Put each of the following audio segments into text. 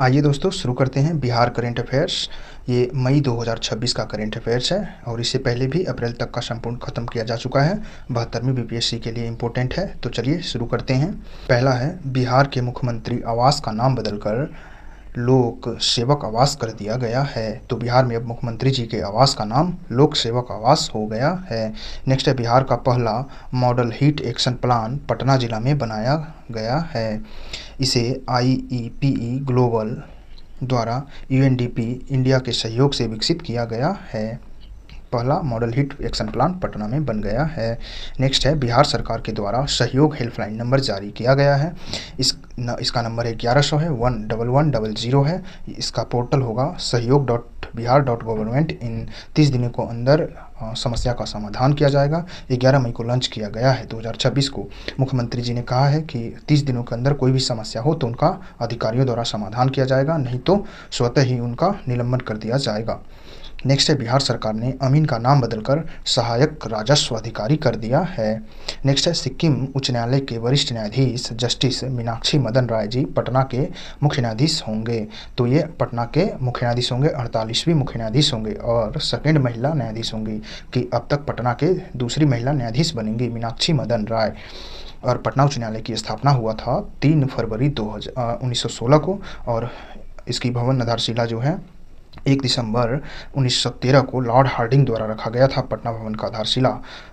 आइए दोस्तों शुरू करते हैं बिहार करंट अफेयर्स। ये मई 2026 का करंट अफेयर्स है और इससे पहले भी अप्रैल तक का संपूर्ण खत्म किया जा चुका है। 72वीं बीपीएससी के लिए इम्पोर्टेंट है, तो चलिए शुरू करते हैं। पहला है, बिहार के मुख्यमंत्री आवास का नाम बदलकर लोक सेवक आवास कर दिया गया है। तो बिहार में अब मुख्यमंत्री जी के आवास का नाम लोक सेवक आवास हो गया है। नेक्स्ट है, बिहार का पहला model heat action plan Patna जिला में बनाया गया है। इसे IEPE ग्लोबल द्वारा UNDP इंडिया के सहयोग से विकसित किया गया है। पहला model hit action plan Patna में बन गया है। नेक्स्ट है, बिहार सरकार के द्वारा सहयोग हेल्पलाइन नंबर जारी किया गया है। इसका नंबर है 1100 है, 11100 है। इसका पोर्टल होगा सहयोग.बिहार.गवर्नमेंट। इन 30 दिनों को अंदर समस्या का समाधान किया जाएगा। 11 मई को लॉन्च किया गया है 2026 को। मुख्यमंत्री जी ने कहा है कि 30 दिनों के अंदर कोई भी समस्या हो तो उनका अधिकारियों द्वारा समाधान किया जाएगा, नहीं तो स्वतः ही उनका निलंबन कर दिया जाएगा। नेक्स्ट है, बिहार सरकार ने अमीन का नाम बदलकर सहायक राजस्व अधिकारी कर दिया है। नेक्स्ट है, सिक्किम उच्च न्यायालय के वरिष्ठ न्यायाधीश जस्टिस मीनाक्षी मदन राय जी पटना के मुख्य न्यायाधीश होंगे। तो ये पटना के मुख्य न्यायाधीश होंगे, 48वीं मुख्य न्यायाधीश होंगे और सेकेंड महिला न्यायाधीश होंगी कि अब तक पटना के दूसरी महिला न्यायाधीश बनेंगी मीनाक्षी मदन राय। और पटना उच्च न्यायालय की स्थापना हुआ था 3 फरवरी 1916 को और इसकी भवन आधारशिला जो है 1 दिसंबर 1913 को लॉर्ड हार्डिंग द्वारा रखा गया था। पटना भवन का आधारशिला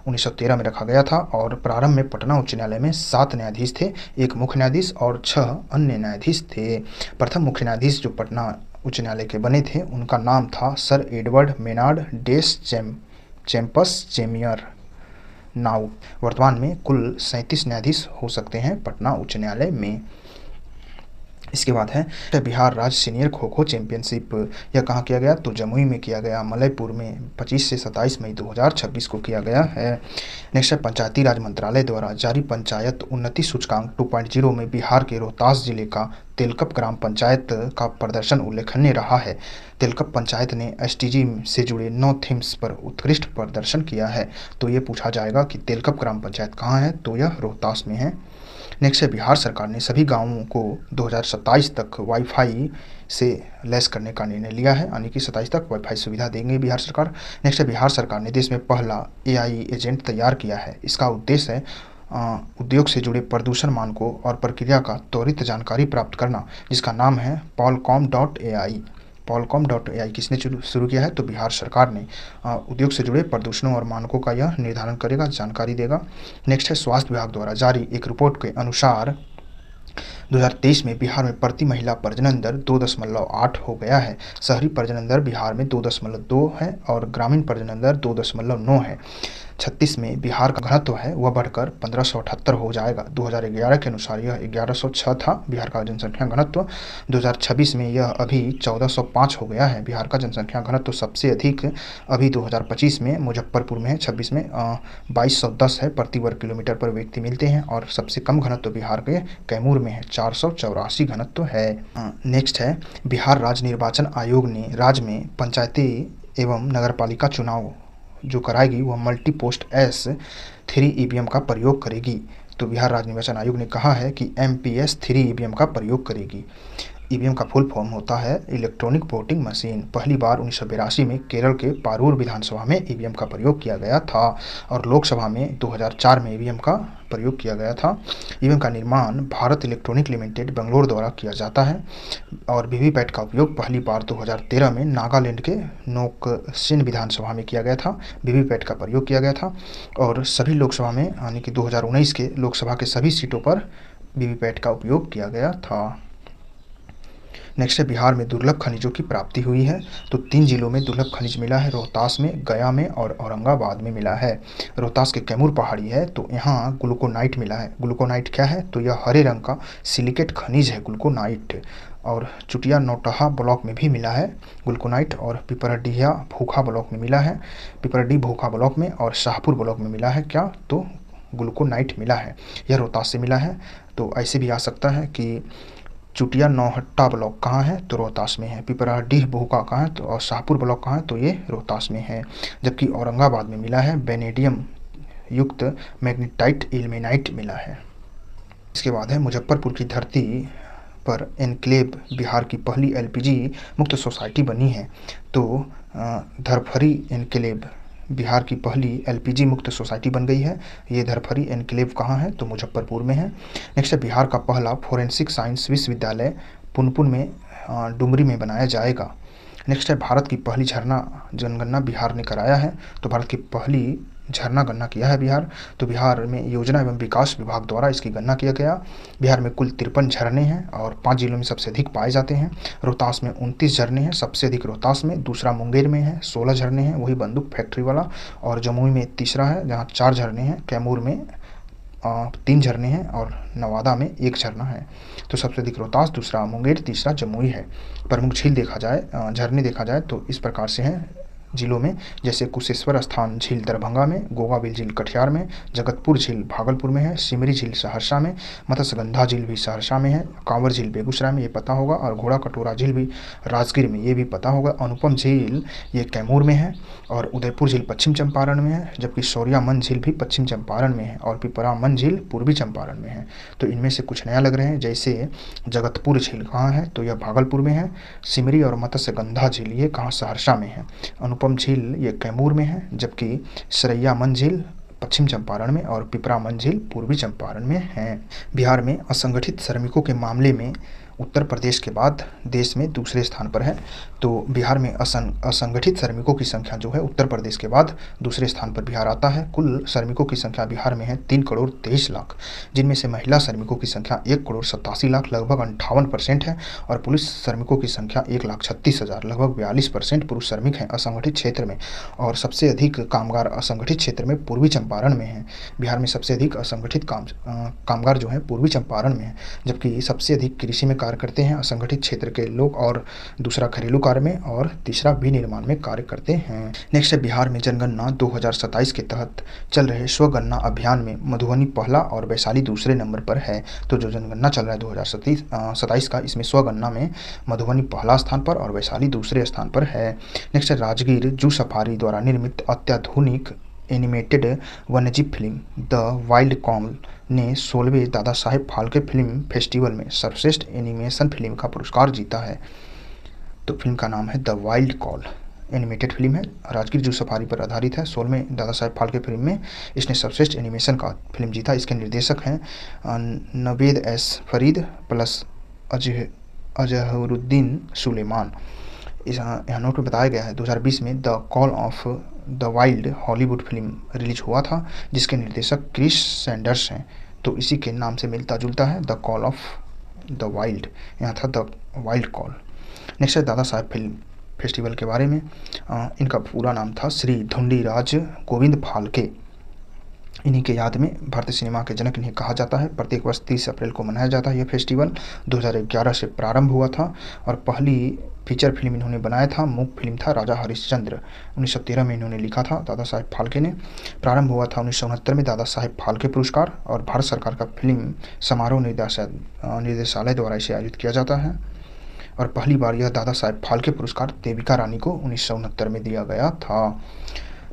1913 में रखा गया था और प्रारंभ में पटना उच्च न्यायालय में 7 न्यायाधीश थे, 1 मुख्य न्यायाधीश और 6 अन्य न्यायाधीश थे। प्रथम मुख्य न्यायाधीश जो पटना उच्च न्यायालय के बने थे उनका नाम था सर एडवर्ड मेनार्ड डेस चैम्पस चेमियर नाउ। वर्तमान में कुल 37 न्यायाधीश हो सकते हैं पटना उच्च न्यायालय में। इसके बाद है बिहार राज्य सीनियर खो खो चैंपियनशिप। यह कहाँ किया गया? तो जमुई में किया गया, मलयपुर में 25 से 27 मई 2026 को किया गया है। नेक्स्ट है, पंचायती राज मंत्रालय द्वारा जारी पंचायत उन्नति सूचकांक 2.0 में बिहार के रोहतास जिले का तेलकप ग्राम पंचायत का प्रदर्शन उल्लेखनीय रहा है। तेलकप पंचायत ने SDG से जुड़े 9 थीम्स पर उत्कृष्ट प्रदर्शन किया है। तो ये पूछा जाएगा कि तेलकप ग्राम पंचायत कहाँ है, तो यह रोहतास में है। नेक्स्ट है, बिहार सरकार ने सभी गांवों को 2027 तक वाईफाई से लैस करने का निर्णय लिया है, यानी कि 27 तक वाईफाई सुविधा देंगे बिहार सरकार। नेक्स्ट है, बिहार सरकार ने देश में पहला AI एजेंट तैयार किया है। इसका उद्देश्य है उद्योग से जुड़े प्रदूषण मानकों और प्रक्रिया का त्वरित जानकारी प्राप्त करना, जिसका नाम है Polcom.ai। Polcom.ai किसने शुरू किया है? तो बिहार सरकार ने उद्योग से जुड़े प्रदूषणों और मानकों का यह निर्धारण करेगा, जानकारी देगा। नेक्स्ट है, स्वास्थ्य विभाग द्वारा जारी एक रिपोर्ट के अनुसार 2023 में बिहार में प्रति महिला प्रजनन दर 2.8 हो गया है। शहरी प्रजनन दर बिहार में 2.2 है और ग्रामीण प्रजनन दर 2.9 है। 36 में बिहार का घनत्व है वह बढ़कर 1578 हो जाएगा। 2011 के अनुसार यह 1106 था बिहार का जनसंख्या घनत्व। 2026 में यह अभी 1405 हो गया है। बिहार का जनसंख्या घनत्व सबसे अधिक अभी 2025 में मुजफ्फरपुर में है, 26 में 2210 है प्रति वर्ग किलोमीटर पर व्यक्ति मिलते हैं और सबसे कम घनत्व बिहार के कैमूर में है, 484 घनत्व है। नेक्स्ट है, बिहार राज्य निर्वाचन आयोग ने राज्य में पंचायती एवं नगरपालिका चुनाव जो कराएगी वह मल्टी पोस्ट S3 EVM का प्रयोग करेगी। तो बिहार राज्य निर्वाचन आयोग ने कहा है कि MPS3 EVM का प्रयोग करेगी। EVM का फुल फॉर्म होता है इलेक्ट्रॉनिक वोटिंग मशीन। पहली बार 1982 में केरल के पारूर विधानसभा में EVM का प्रयोग किया गया था और लोकसभा में 2004 में EVM का प्रयोग किया गया था। EVM का निर्माण भारत इलेक्ट्रॉनिक लिमिटेड बेंगलोर द्वारा किया जाता है और वीवीपैट का उपयोग पहली बार 2013 में नागालैंड के नोकसिन विधानसभा में किया गया था। वीवीपैट का प्रयोग किया गया था और सभी लोकसभा में, यानी कि 2019 के लोकसभा के सभी सीटों पर वीवीपैट का उपयोग किया गया था। नेक्स्ट है, बिहार में दुर्लभ खनिजों की प्राप्ति हुई है। तो 3 जिलों में दुर्लभ खनिज मिला है, रोहतास में, गया में और औरंगाबाद में मिला है। रोहतास के कैमूर पहाड़ी है तो यहाँ ग्लूकोनाइट मिला है। ग्लूकोनाइट क्या है? तो यह हरे रंग का सिलिकेट खनिज है ग्लूकोनाइट। और चुटिया नौटहा ब्लॉक में भी मिला है ग्लूकोनाइट और पिपरडीहा भूखा ब्लॉक में मिला है, पिपरडी भूखा ब्लॉक में और शाहपुर ब्लॉक में मिला है क्या? तो ग्लूकोनाइट मिला है, यह रोहतास से मिला है। तो ऐसे भी आ सकता है कि चुटिया नौहट्टा ब्लॉक कहाँ है? तो रोहतास में है। पिपराडीह भूखा कहाँ है? तो और शाहपुर ब्लॉक कहाँ है? तो ये रोहतास में है। जबकि औरंगाबाद में मिला है वेनेडियम युक्त मैग्नेटाइट इल्मेनाइट मिला है। इसके बाद है, मुजफ्फरपुर की धरती पर एन्क्लेव बिहार की पहली एलपीजी मुक्त सोसाइटी बनी है। तो धरफरी एन्क्लेव बिहार की पहली एलपीजी मुक्त सोसाइटी बन गई है। ये धरफरी एन्क्लेव कहाँ है? तो मुजफ्फरपुर में है। नेक्स्ट है बिहार का पहला फोरेंसिक साइंस विश्वविद्यालय पुनपुन में डुमरी में बनाया जाएगा। नेक्स्ट है भारत की पहली झरना जनगणना बिहार ने कराया है। तो भारत की पहली झरना गणना किया है बिहार। तो बिहार में योजना एवं विकास विभाग द्वारा इसकी गणना किया गया। बिहार में कुल 53 झरने हैं और 5 जिलों में सबसे अधिक पाए जाते हैं। रोहतास में 29 झरने हैं, सबसे अधिक रोहतास में। दूसरा मुंगेर में है, 16 झरने हैं, वही बंदूक फैक्ट्री वाला। और जमुई में तीसरा है जहाँ 4 झरने हैं। कैमूर में 3 झरने हैं और नवादा में 1 झरना है। तो सबसे अधिक रोहतास, दूसरा मुंगेर, तीसरा जमुई है। प्रमुख झील देखा जाए, झरने देखा जाए तो इस प्रकार से हैं जिलों में, जैसे कुशेश्वर स्थान झील दरभंगा में, गोगाबिल झील कटिहार में, जगतपुर झील भागलपुर में है, सिमरी झील सहरसा में, मत्स्यगंधा झील भी सहरसा में है, कांवर झील बेगूसराय में, ये पता होगा। और घोड़ा कटोरा झील भी राजगीर में, ये भी पता होगा। अनुपम झील ये कैमूर में है और उदयपुर झील पश्चिम चंपारण में है, जबकि शौर्यामन झील भी पश्चिम चंपारण में है और पिपरामन झील पूर्वी चंपारण में है। तो इनमें से कुछ नया लग रहे हैं, जैसे जगतपुर झील कहाँ है? तो यह भागलपुर में है। सिमरी और मत्स्यगंधा झील ये कहाँ? सहरसा में है। अनुपम झील ये कैमूर में है, जबकि सरैयामन झील पश्चिम चंपारण में और पिपरामन झील पूर्वी चंपारण में है। बिहार में असंगठित श्रमिकों के मामले में उत्तर प्रदेश के बाद देश में दूसरे स्थान पर है। तो बिहार में असंगठित श्रमिकों की संख्या जो है उत्तर प्रदेश के बाद दूसरे स्थान पर बिहार आता है। कुल श्रमिकों की संख्या बिहार में है 3 करोड़ 23 लाख, जिनमें से महिला श्रमिकों की संख्या 1 करोड़ 87 लाख, लगभग 58% है। और पुरुष श्रमिकों की संख्या 1,36,000, लगभग 42% पुरुष श्रमिक हैं असंगठित क्षेत्र में। और सबसे अधिक कामगार असंगठित क्षेत्र में पूर्वी चंपारण में है। बिहार में सबसे अधिक असंगठित कामगार जो है पूर्वी चंपारण में है, जबकि सबसे अधिक कृषि में कार्य करते हैं असंगठित क्षेत्र के लोग, और दूसरा घरेलू कार्य में, और तीसरा विनिर्माण में कार्य करते हैं। नेक्स्ट है बिहार में जनगणना 2027 के तहत चल रहे स्वगणना अभियान में मधुबनी पहला और वैशाली दूसरे नंबर पर है। तो जो जनगणना चल रहा है 2027 का, इसमें स्वगणना में मधुबनी पहला स्थान पर और वैशाली दूसरे स्थान पर है। नेक्स्ट है राजगीर जू सफारी द्वारा निर्मित अत्याधुनिक एनिमेटेड वन्यजीव फिल्म द वाइल्ड कॉल ने 16वें दादा साहेब फाल्के फिल्म फेस्टिवल में सर्वश्रेष्ठ एनिमेशन फिल्म का पुरस्कार जीता है। तो फिल्म का नाम है the wild call, animated film है, राजगीर जू सफारी पर आधारित है। 16वें दादा साहेब फाल्के फिल्म में इसने सर्वश्रेष्ठ एनिमेशन का फिल्म जीता। इसके निर्देशक हैं नवेद एस फरीद प्लस अजहरुद्दीन सुलेमान। यहाँ नोट में बताया गया है 2020 में the call of the wild Hollywood film release हुआ था, जिसके निर्देशक क्रिस सैंडर्स हैं। तो इसी के नाम से मिलता जुलता है the call of the wild, यहाँ था द वाइल्ड कॉल। नेक्स्ट है दादा साहेब फिल्म फेस्टिवल के बारे में। इनका पूरा नाम था श्री धुंडीराज गोविंद फाल्के। इन्हीं के याद में भारतीय सिनेमा के जनक इन्हें कहा जाता है। प्रत्येक वर्ष 30 अप्रैल को मनाया जाता है यह फेस्टिवल। 2011 से प्रारंभ हुआ था और पहली फीचर फिल्म इन्होंने बनाया था, मूक फिल्म था राजा हरिश्चंद्र। 1913 में इन्होंने लिखा था दादा साहेब फाल्के ने। प्रारंभ हुआ था 1969 में दादा साहेब फाल्के पुरस्कार, और भारत सरकार का फिल्म समारोह निर्देशालय द्वारा इसे आयोजित किया जाता है। और पहली बार यह दादा साहेब फाल्के पुरस्कार देविका रानी को 1969 में दिया गया था।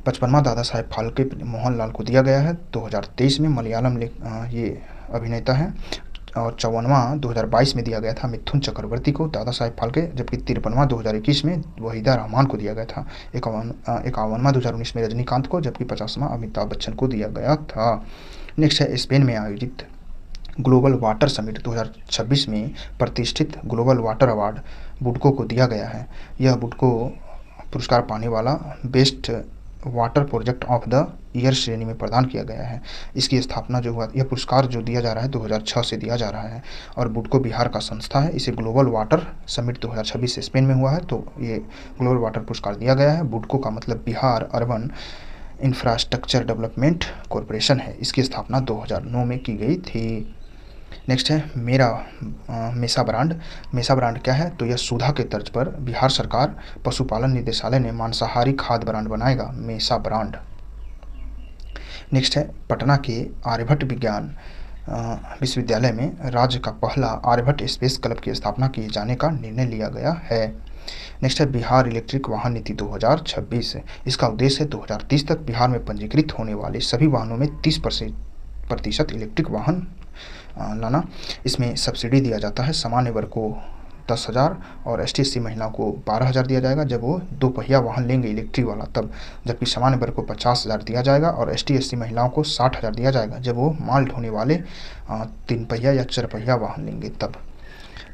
55वां दादा साहेब फाल्के मोहनलाल को दिया गया है 2023 में, मलयालम ये अभिनेता हैं। और 54वां 2022 में दिया गया था मिथुन चक्रवर्ती को दादा साहेब फाल्के, जबकि 53वां 2021 में वहीदा रहमान को दिया गया था। 51वां 2019 में रजनीकांत को, जबकि 50वां अमिताभ बच्चन को दिया गया था। नेक्स्ट है स्पेन में आयोजित ग्लोबल वाटर समिट 2026 में प्रतिष्ठित ग्लोबल वाटर अवार्ड बुडको को दिया गया है। यह बुडको पुरस्कार पाने वाला best water project of the year श्रेणी में प्रदान किया गया है। इसकी स्थापना जो हुआ, यह पुरस्कार जो दिया जा रहा है 2006 से दिया जा रहा है, और बुडको बिहार का संस्था है। इसे ग्लोबल वाटर समिट 2026 स्पेन में हुआ है, तो ये ग्लोबल वाटर पुरस्कार दिया गया है। बुडको का मतलब Bihar urban infrastructure development corporation है। इसकी स्थापना 2009 में की गई थी। नेक्स्ट है मेसा ब्रांड। मेसा ब्रांड क्या है? तो यह सुधा के तर्ज पर बिहार सरकार पशुपालन निदेशालय ने मांसाहारी खाद्य ब्रांड बनाएगा, मेसा ब्रांड। नेक्स्ट है पटना के आर्यभट्ट विज्ञान विश्वविद्यालय में राज्य का पहला आर्यभट्ट स्पेस क्लब की स्थापना किए जाने का निर्णय लिया गया है। नेक्स्ट है बिहार इलेक्ट्रिक वाहन नीति 2026। इसका उद्देश्य है 2030 तक बिहार में पंजीकृत होने वाले सभी वाहनों में 30% इलेक्ट्रिक वाहन लाना। इसमें सब्सिडी दिया जाता है। सामान्य वर्ग को 10,000 और एसटी/एससी महिलाओं को 12,000 दिया जाएगा जब वो 2 पहिया वाहन लेंगे इलेक्ट्रिक वाला तब। जबकि सामान्य वर्ग को 50,000 दिया जाएगा और एसटी/एससी महिलाओं को 60,000 दिया जाएगा जब वो माल ढोने वाले 3 पहिया या 4 पहिया वाहन लेंगे तब।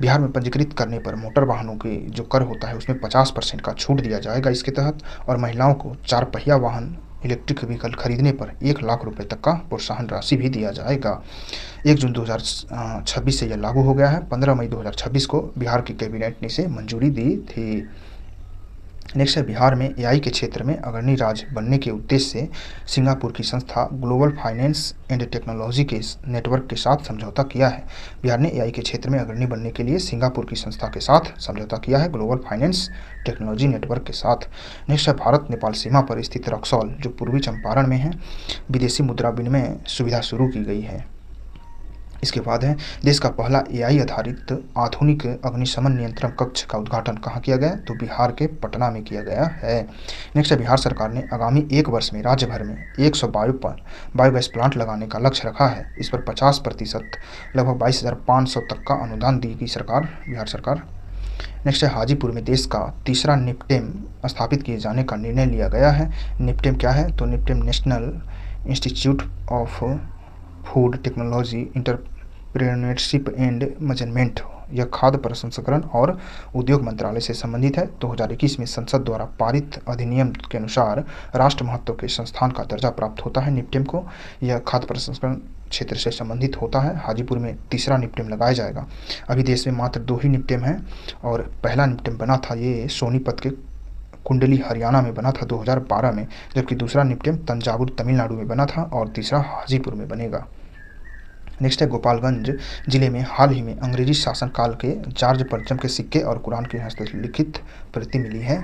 बिहार में पंजीकृत करने पर मोटर वाहनों के जो कर होता है उसमें 50% का छूट दिया जाएगा इसके तहत। और महिलाओं को 4 पहिया वाहन इलेक्ट्रिक व्हीकल खरीदने पर 1 लाख रुपए तक का प्रोत्साहन राशि भी दिया जाएगा। 1 जून 2026 से यह लागू हो गया है। 15 मई 2026 को बिहार की कैबिनेट ने इसे मंजूरी दी थी। नेक्स्ट है, बिहार में एआई के क्षेत्र में अग्रणी राज्य बनने के उद्देश्य से सिंगापुर की संस्था ग्लोबल फाइनेंस एंड टेक्नोलॉजी के नेटवर्क के साथ समझौता किया है। बिहार ने एआई के क्षेत्र में अग्रणी बनने के लिए सिंगापुर की संस्था के साथ समझौता किया है, ग्लोबल फाइनेंस टेक्नोलॉजी नेटवर्क के साथ। नेक्स्ट है, भारत नेपाल सीमा पर स्थित रक्सौल जो पूर्वी चंपारण में है, विदेशी मुद्रा विनिमय सुविधा शुरू की गई है। इसके बाद है, देश का पहला एआई आधारित आधुनिक अग्निशमन नियंत्रण कक्ष का उद्घाटन कहाँ किया गया? तो बिहार के पटना में किया गया है। नेक्स्ट है, बिहार सरकार ने आगामी 1 वर्ष में राज्य भर में 100 बायोगैस प्लांट लगाने का लक्ष्य रखा है। इस पर 50% लगभग 22,500 तक का अनुदान देगी बिहार सरकार। नेक्स्ट है, हाजीपुर में देश का तीसरा निपटेम स्थापित किए जाने का निर्णय लिया गया है। निपटेम क्या है? तो NIFTEM national institute of food technology entrepreneurship and management. यह खाद्य प्रसंस्करण और उद्योग मंत्रालय से संबंधित है। 2021 में संसद द्वारा पारित अधिनियम के अनुसार राष्ट्र महत्व के संस्थान का दर्जा प्राप्त होता है निपटेम को। यह खाद्य प्रसंस्करण क्षेत्र से संबंधित होता है। हाजीपुर में तीसरा निपटेम लगाया जाएगा। अभी देश में मात्र 2 ही निपटेम हैं और पहला निपटेम बना था ये सोनीपत के कुंडली हरियाणा में बना था 2012 में, जबकि दूसरा निपटेम तंजावुर तमिलनाडु में बना था और तीसरा हाजीपुर में बनेगा। नेक्स्ट है, गोपालगंज जिले में हाल ही में अंग्रेजी शासनकाल के जॉर्ज परचम के सिक्के और कुरान की हस्तलिखित प्रति मिली है।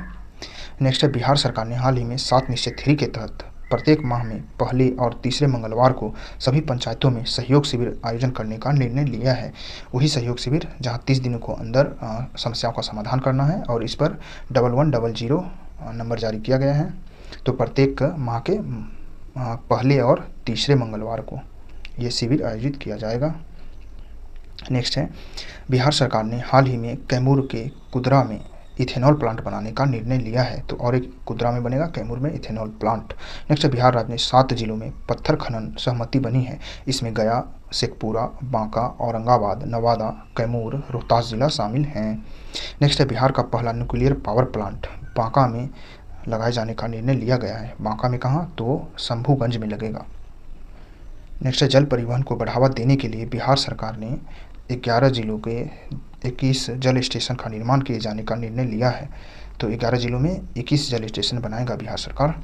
नेक्स्ट है, बिहार सरकार ने हाल ही में 7 निश्चय 3 के तहत प्रत्येक माह में पहले और तीसरे मंगलवार को सभी पंचायतों में सहयोग शिविर आयोजन करने का निर्णय लिया है। वही सहयोग शिविर जहां 30 दिनों को अंदर समस्याओं का समाधान करना है और इस पर 1100 नंबर जारी किया गया है। तो प्रत्येक माह के पहले और तीसरे मंगलवार को ये शिविर आयोजित किया जाएगा। नेक्स्ट है, बिहार सरकार ने हाल ही में कैमूर के कुदरा में इथेनॉल प्लांट बनाने का निर्णय लिया है। तो और एक कुदरा में बनेगा, कैमूर में इथेनॉल प्लांट। नेक्स्ट है, बिहार राज्य में 7 जिलों में पत्थर खनन सहमति बनी है। इसमें गया, शेखपुरा, बांका, औरंगाबाद, नवादा, कैमूर, रोहतास जिला शामिल हैं। नेक्स्ट है, बिहार का पहला न्यूक्लियर पावर प्लांट बांका में लगाए जाने का निर्णय लिया गया है। बांका में कहाँ? तो शंभूगंज में लगेगा। नेक्स्ट है, जल परिवहन को बढ़ावा देने के लिए बिहार सरकार ने 11 जिलों के 21 जल स्टेशन का निर्माण किए जाने का निर्णय लिया है। तो 11 जिलों में 21 जल स्टेशन बनाएगा बिहार सरकार।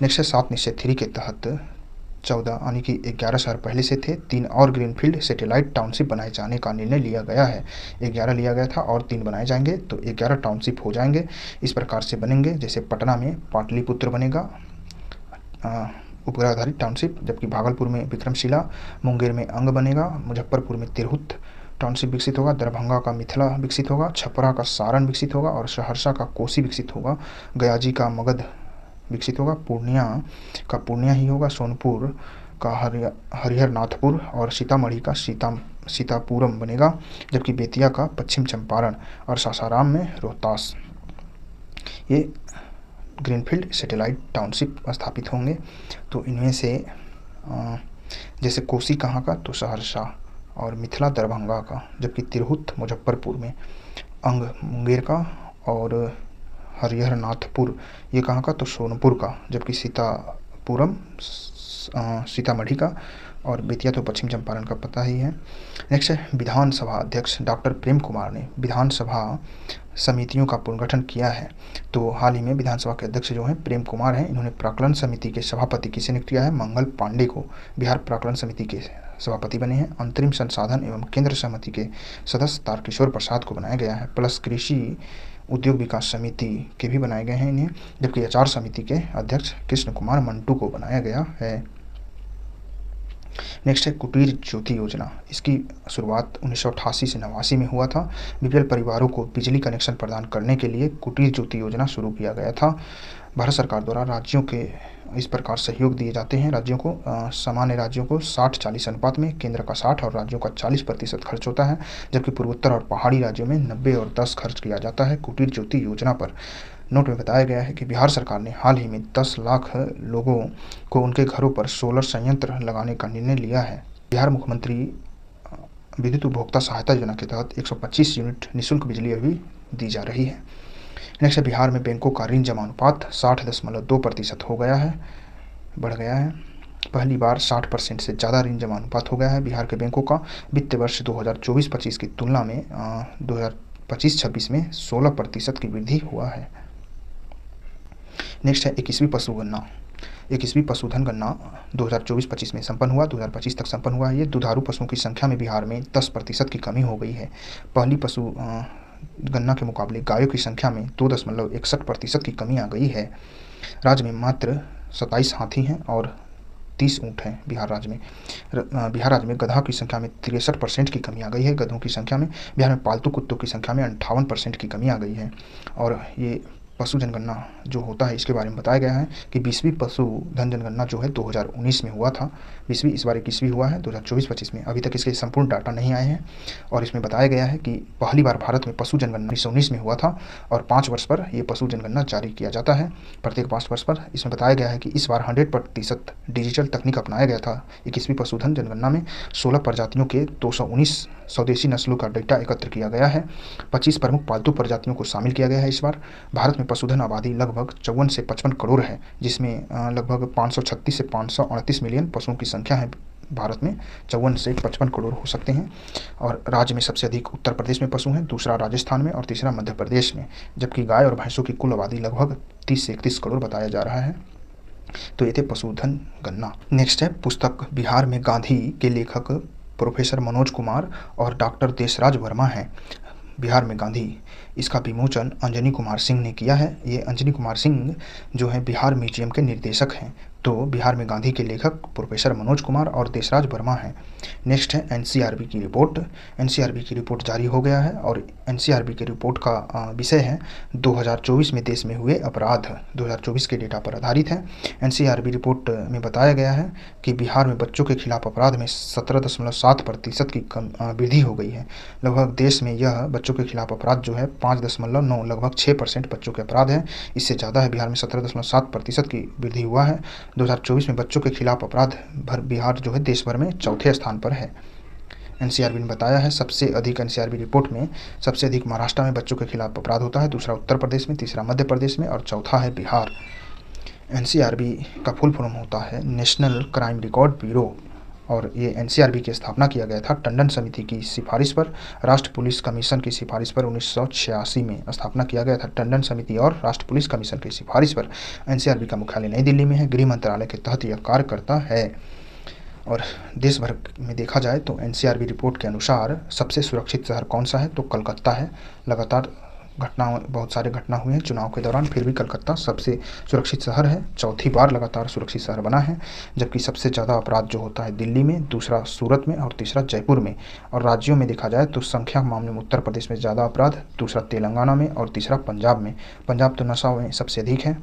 नेक्स्ट है, 7 निश्चय 3 के तहत 14 यानी कि 11 शहर पहले से थे, 3 और ग्रीनफील्ड सैटेलाइट टाउनशिप बनाए जाने का निर्णय लिया गया है। 11 लिया गया था और 3 बनाए जाएंगे, तो 11 टाउनशिप हो जाएंगे। इस प्रकार से बनेंगे, जैसे पटना में पाटलिपुत्र बनेगा उपग्रह आधारित टाउनशिप, जबकि भागलपुर में विक्रमशिला, मुंगेर में अंग बनेगा, मुजफ्फरपुर में तिरहुत टाउनशिप विकसित होगा, दरभंगा का मिथिला विकसित होगा, छपरा का सारण विकसित होगा और सहरसा का कोसी विकसित होगा, गयाजी का मगध विकसित होगा, पूर्णिया का पूर्णिया ही होगा, सोनपुर का हरिहरनाथपुर और सीतामढ़ी का सीतापुरम बनेगा, जबकि बेतिया का पश्चिम चंपारण और सासाराम में रोहतास। ये ग्रीनफील्ड सैटेलाइट टाउनशिप स्थापित होंगे। तो इनमें से जैसे कोसी कहाँ का? तो सहरसा और मिथिला दरभंगा का, जबकि तिरहुत मुजफ्फरपुर में, अंग मुंगेर का और हरिहरनाथपुर ये कहाँ का? तो सोनपुर का, जबकि सीतापुरम सीतामढ़ी का और बेतिया तो पश्चिम चंपारण का पता ही है। नेक्स्ट है, विधानसभा अध्यक्ष डॉक्टर प्रेम कुमार ने विधानसभा समितियों का पुनर्गठन किया है। तो हाल ही में विधानसभा के अध्यक्ष जो हैं प्रेम कुमार हैं, इन्होंने प्राक्कलन समिति के सभापति किसे नियुक्त किया है? मंगल पांडे को बिहार प्राक्कलन समिति के सभापति बने हैं। अंतरिम संसाधन एवं केंद्र समिति के सदस्य तारकिशोर प्रसाद को बनाया गया है। प्लस कृषि उद्योग विकास समिति के भी बनाए गए हैं इन्हें, जबकि आचार समिति के अध्यक्ष कृष्ण कुमार मंटू को बनाया गया है। नेक्स्ट है, कुटीर ज्योति योजना। इसकी शुरुआत 1988 से 89 में हुआ था। बीपीएल परिवारों को बिजली कनेक्शन प्रदान करने के लिए कुटीर ज्योति योजना शुरू किया गया था। भारत सरकार द्वारा राज्यों के इस प्रकार सहयोग दिए जाते हैं। राज्यों को सामान्य राज्यों को 60-40 अनुपात में, केंद्र का 60 और राज्यों का 40% खर्च होता है, जबकि पूर्वोत्तर और पहाड़ी राज्यों में 90 और 10 खर्च किया जाता है। कुटीर ज्योति योजना पर नोट में बताया गया है कि बिहार सरकार ने हाल ही में 10 लाख लोगों को उनके घरों पर सोलर संयंत्र लगाने का निर्णय लिया है। बिहार मुख्यमंत्री विद्युत उपभोक्ता सहायता योजना के तहत 125 यूनिट निःशुल्क बिजली अभी दी जा रही है। नेक्स्ट है, बिहार में बैंकों का ऋण जमा अनुपात 60.2% हो गया है, बढ़ गया है। पहली बार 60% से ज़्यादा ऋण जमा अनुपात हो गया है बिहार के बैंकों का। वित्त वर्ष 2024-25 की तुलना में 2025-26 में 16% की वृद्धि हुआ है। नेक्स्ट है 21वीं पशु गणना। 21वीं पशुधन गणना 2024-25 में संपन्न हुआ, 2025 तक संपन्न हुआ है। ये दुधारू पशुओं की संख्या में बिहार में 10% की कमी हो गई है। पहली पशु गणना के मुकाबले गायों की संख्या में 2.61% की कमी आ गई है। राज्य में मात्र 27 हाथी हैं और 30 ऊँट हैं बिहार राज्य में। गधा की संख्या में 63% की कमी आ गई है। गधों की संख्या में, बिहार में पालतू कुत्तों की संख्या में 58% की कमी आ गई है। और ये पशु जनगणना जो होता है, इसके बारे में बताया गया है कि 20वीं पशुधन जनगणना जो है 2019 में हुआ था, 20वीं इस बार 21वीं हुआ है 2024-25 में। अभी तक इसके संपूर्ण डाटा नहीं आए हैं और इसमें बताया गया है कि पहली बार भारत में पशु जनगणना 1919 में हुआ था और 5 वर्ष पर ये पशु जनगणना जारी किया जाता है, प्रत्येक 5 वर्ष पर। इसमें बताया गया है कि इस बार 100% डिजिटल तकनीक अपनाया गया था। 21वीं पशुधन जनगणना में 16 प्रजातियों के 219 स्वदेशी नस्लों का डेटा एकत्र किया गया है। 25 प्रमुख पालतू प्रजातियों को शामिल किया गया है। इस बार भारत में पशुधन आबादी लगभग 54 से 55 करोड़ है, जिसमें लगभग 536 से 538 मिलियन पशुओं की संख्या है। भारत में 54 से 55 करोड़ हो सकते हैं। और राज्य में सबसे अधिक उत्तर प्रदेश में पशु हैं, दूसरा राजस्थान में और तीसरा मध्य प्रदेश में, जबकि गाय और भैंसों की कुल आबादी लगभग 30 से 31 करोड़ बताया जा रहा है। तो ये थे पशुधन गणना। नेक्स्ट है पुस्तक बिहार में गांधी के लेखक प्रोफेसर मनोज कुमार और डॉक्टर देशराज वर्मा हैं। बिहार में गांधी, इसका विमोचन अंजनी कुमार सिंह ने किया है। ये अंजनी कुमार सिंह जो है बिहार म्यूजियम के निर्देशक हैं। तो बिहार में गांधी के लेखक प्रोफेसर मनोज कुमार और देशराज वर्मा हैं। नेक्स्ट है एनसीआरबी की रिपोर्ट। एनसीआरबी की रिपोर्ट जारी हो गया है और एनसीआरबी की रिपोर्ट का विषय है 2024 में देश में हुए अपराध। 2024 के डेटा पर आधारित है। एनसीआरबी रिपोर्ट में बताया गया है कि बिहार में बच्चों के खिलाफ अपराध में 17.7% की वृद्धि हो गई है। लगभग देश में यह बच्चों के खिलाफ अपराध जो है 5.9, लगभग 6% बच्चों के अपराध हैं। इससे ज़्यादा है, बिहार में 17.7% की वृद्धि हुआ है। 2024 में बच्चों के खिलाफ अपराध बिहार जो है देश भर में चौथे स्थान पर है। एनसीआरबी ने बताया है सबसे अधिक, एनसीआरबी रिपोर्ट में सबसे अधिक महाराष्ट्र में बच्चों के खिलाफ अपराध होता है, दूसरा उत्तर प्रदेश में, तीसरा मध्य प्रदेश में और चौथा है बिहार। एनसीआरबी का फुल फॉर्म होता है नेशनल क्राइम रिकॉर्ड ब्यूरो और ये एनसीआरबी की स्थापना किया गया था टंडन समिति की सिफारिश पर, राष्ट्र पुलिस कमीशन की सिफारिश पर 1986 में स्थापना किया गया था। टंडन समिति और राष्ट्र पुलिस कमीशन की सिफारिश पर एनसीआरबी का मुख्यालय नई दिल्ली में है। गृह मंत्रालय के तहत यह कार्य करता है। और देश भर में देखा जाए तो एनसीआरबी रिपोर्ट के अनुसार सबसे सुरक्षित शहर कौन सा है, तो कलकत्ता है। लगातार बहुत सारे घटना हुए हैं चुनाव के दौरान, फिर भी कलकत्ता सबसे सुरक्षित शहर है, चौथी बार लगातार सुरक्षित शहर बना है। जबकि सबसे ज़्यादा अपराध जो होता है दिल्ली में, दूसरा सूरत में और तीसरा जयपुर में। और राज्यों में देखा जाए तो संख्या के मामले में उत्तर प्रदेश में ज़्यादा अपराध, दूसरा तेलंगाना में और तीसरा पंजाब में। पंजाब तो नशा में सबसे अधिक है।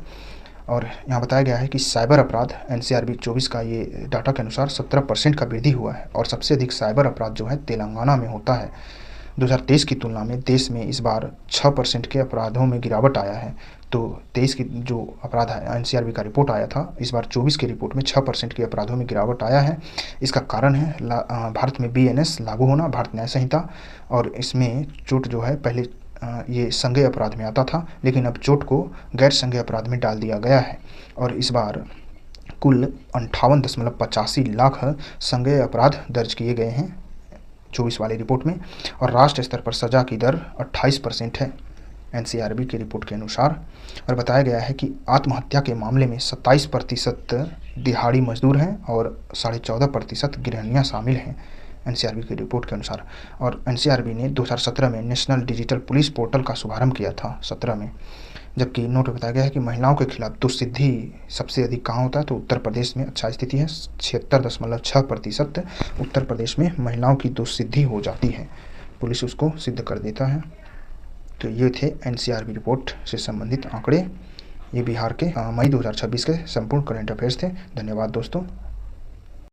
और यहाँ बताया गया है कि साइबर अपराध एनसीआरबी 24 का ये डाटा के अनुसार 17% का वृद्धि हुआ है और सबसे अधिक साइबर अपराध जो है तेलंगाना में होता है। 2023 की तुलना में देश में इस बार 6% के अपराधों में गिरावट आया है। तो 23 की जो अपराध है एनसीआरबी का रिपोर्ट आया था, इस बार 24 की रिपोर्ट में 6% के अपराधों में गिरावट आया है। इसका कारण है भारत में बीएनएस लागू होना, भारत न्याय संहिता। और इसमें चोट जो है पहले ये संज्ञेय अपराध में आता था, लेकिन अब चोट को गैर संज्ञेय अपराध में डाल दिया गया है। और इस बार कुल 58.85 लाख संज्ञेय अपराध दर्ज किए गए हैं 24 वाली रिपोर्ट में। और राष्ट्रीय स्तर पर सजा की दर 28% है एनसीआरबी की रिपोर्ट के अनुसार। और बताया गया है कि आत्महत्या के मामले में 27% दिहाड़ी मजदूर हैं और 14.5% गृहिणियाँ शामिल हैं एनसीआरबी की रिपोर्ट के अनुसार। और एनसीआरबी ने 2017 में नेशनल डिजिटल पुलिस पोर्टल का शुभारंभ किया था 17 में। जबकि नोट में बताया गया है कि महिलाओं के खिलाफ दुष्सिद्धि सबसे अधिक कहाँ होता है, तो उत्तर प्रदेश में अच्छा स्थिति है, 76.6% उत्तर प्रदेश में महिलाओं की दुष्सिद्धि हो जाती है, पुलिस उसको सिद्ध कर देता है। तो ये थे एनसीआरबी रिपोर्ट से संबंधित आंकड़े। ये बिहार के मई 2026 के संपूर्ण करंट अफेयर्स थे। धन्यवाद दोस्तों।